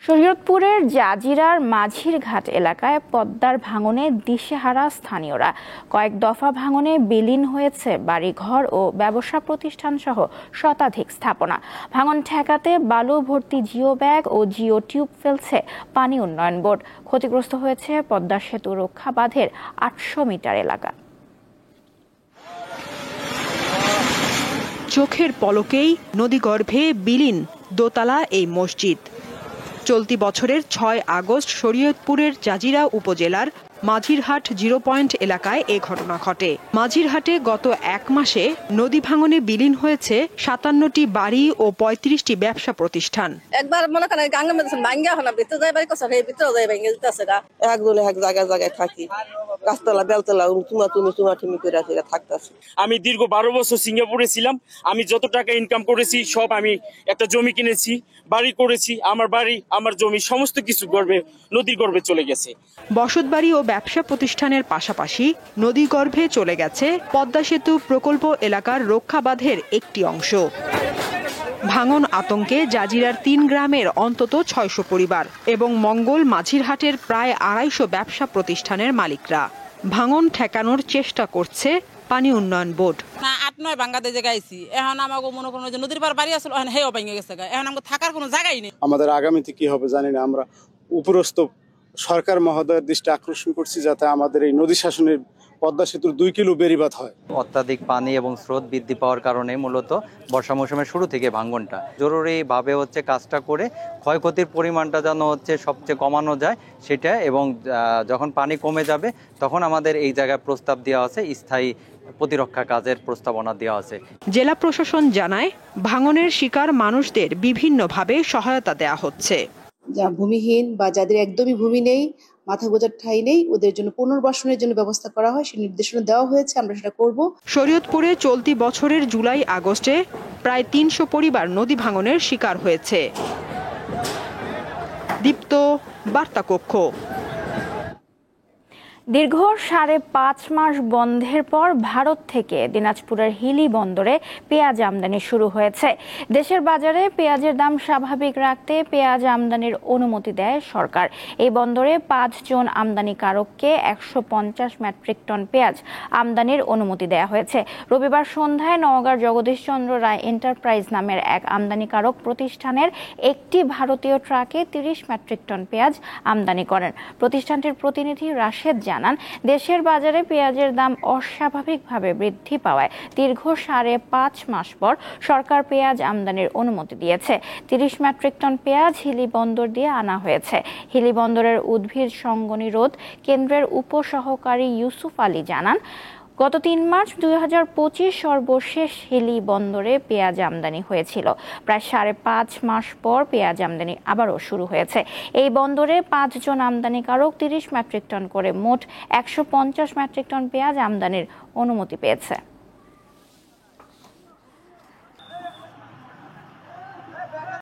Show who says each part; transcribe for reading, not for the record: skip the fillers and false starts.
Speaker 1: শরীয়তপুরের জাজিরার মাঝিরঘাট এলাকায় পদ্মার ভাঙনে দিশেহারা স্থানীয়রা। কয়েক দফা ভাঙনে বিলীন হয়েছে বাড়িঘর ও ব্যবসা প্রতিষ্ঠান সহ শতাধিক স্থাপনা। ভাঙন ঠেকাতে বালু ভর্তি জিও ব্যাগ ও জিও টিউব ফেলছে পানি উন্নয়ন বোর্ড। ক্ষতিগ্রস্ত হয়েছে পদ্মা সেতু রক্ষা বাঁধের ৮০০ মিটার এলাকা।
Speaker 2: চোখের পলকেই নদীগর্ভে বিলীন দোতলা এই মসজিদ। চলতি বছরের ৬ আগস্ট শরীয়তপুরের জাজিরা উপজেলার মাঝিরহাট 0 পয়েন্ট এলাকায় এ ঘটনা ঘটে। মাঝিরহাটে গত এক মাসে নদী ভাঙনে বিলীন হয়েছে ৫৭টি বাড়ি ও ৩৫টি ব্যবসা প্রতিষ্ঠান।
Speaker 3: একবার মনে করেন গাঙ্গা মেদিন ভাঙ্গা হনা ভিতরে যাই বাড়ি কসা ভিতরে যাই ভাঙ্গা দিতেছে গা একদলে এক জায়গায় থাকি গাছতলা বেলতলা তুমি করে আছে থাকতেছে।
Speaker 4: আমি দীর্ঘ ১২ বছর সিঙ্গাপুরে ছিলাম। আমি যত টাকা ইনকাম করেছি সব আমি একটা জমি কিনেছি, বাড়ি করেছি। আমার বাড়ি আমার জমি সমস্ত কিছু নদীর গর্ভে চলে গেছে।
Speaker 2: বসতবাড়ি ও ব্যবসা প্রতিষ্ঠানের পাশাপাশি নদীগর্ভে চলে গেছে পদ্মা সেতু প্রকল্প এলাকার রক্ষা বাঁধের একটি অংশ। ভাঙন আতঙ্কে জাজিরার ৩ গ্রামের অন্তত ৬০০ পরিবার এবং মঙ্গল মাঝিরহাটের প্রায় ২৫০ ব্যবসা প্রতিষ্ঠানের মালিকরা। ভাঙন ঠেকানোর চেষ্টা করছে পানি উন্নয়ন বোর্ড।
Speaker 5: ৮-৯ ভাঙ্গাতে জায়গাইছি, এখন আমাকে মনে করেন যে নদীর পার বাড়ি আসলে এখন হেও ভেঙে গেছে, এখন আমাকে থাকার কোনো জায়গাই নেই।
Speaker 6: আমাদের আগামীতে কি হবে জানি না। আমরা উপরস্থ সরকার মহোদয়ের দৃষ্টি আকর্ষণ করছি যাতে আমাদের এই নদী শাসনের পদ্মা সেতুর ২ কিলো বেড়িবাঁধ হয়।
Speaker 7: অত্যাধিক পানি এবং স্রোত বৃদ্ধি পাওয়ার কারণে মূলত বর্ষা মৌসুমের শুরু থেকে ভাঙনটা জরুরিভাবে কাজটা করে ক্ষয়ক্ষতির পরিমাণটা যেন সবচেয়ে কমানো যায় সেটা, এবং যখন পানি কমে যাবে তখন আমাদের এই জায়গায় প্রস্তাব দেওয়া আছে, স্থায়ী প্রতিরক্ষা কাজের প্রস্তাবনা দেওয়া আছে।
Speaker 2: জেলা প্রশাসন জানায় ভাঙনের শিকার মানুষদের বিভিন্নভাবে সহায়তা দেওয়া হচ্ছে।
Speaker 8: যা ভূমিহীন বা যাদের একদমই ভূমি নেই, মাথা গোঁজার ঠাঁই নেই, ওদের জন্য পুনর্বাসনের জন্য ব্যবস্থা করা হয়, সেই নির্দেশনা দেওয়া হয়েছে, আমরা সেটা করব।
Speaker 2: শরীয়তপুরে চলতি বছরের জুলাই আগস্টে প্রায় ৩০০ পরিবার নদী ভাঙনের শিকার হয়েছে। দীপ্ত, বার্তা কক্ষ।
Speaker 1: দীর্ঘ ৫.৫ মাস বন্ধের পর ভারত থেকে দিনাজপুরের হিলি বন্দরে পেঁয়াজ আমদানি শুরু হয়েছে। দেশের বাজারে পেঁয়াজের দাম স্বাভাবিক রাখতে পেঁয়াজ আমদানির অনুমতি দেয় সরকার। এই বন্দরে ৫ জন আমদানিকারককে ১৫০ মেট্রিক টন পেঁয়াজ আমদানির অনুমতি দেওয়া হয়েছে। রবিবার সন্ধ্যায় নওগাঁর জগদীশচন্দ্র রায় এন্টারপ্রাইজ নামের এক আমদানিকারক প্রতিষ্ঠানের একটি ভারতীয় ট্রাকে ৩০ মেট্রিক টন পেঁয়াজ আমদানি করেন। প্রতিষ্ঠানটির প্রতিনিধি রাশেদ জানান, দেশের বাজারে পেঁয়াজের দাম অস্বাভাবিকভাবে বৃদ্ধি পাওয়ায় দীর্ঘ ৫.৫ মাস পর সরকার পেঁয়াজ আমদানির অনুমতি দিয়েছে। ৩০ মেট্রিক টন পেঁয়াজ হিলি বন্দর দিয়ে আনা হয়েছে। হিলি বন্দরের উদ্ভিদ সঙ্গনী রোধ কেন্দ্রের উপসহকারী ইউসুফ আলী জানান, গত ৩ মার্চ ২০২৫ সর্বশেষ হিলি বন্দরে পেঁয়াজ আমদানি হয়েছিল। প্রায় ৫.৫ মাস পর পেঁয়াজ আমদানি আবারও শুরু হয়েছে। এই বন্দরে ৫ জন আমদানিকারক ৩০ মেট্রিক টন করে মোট ১৫০ মেট্রিক টন পেঁয়াজ আমদানির অনুমতি পেয়েছে।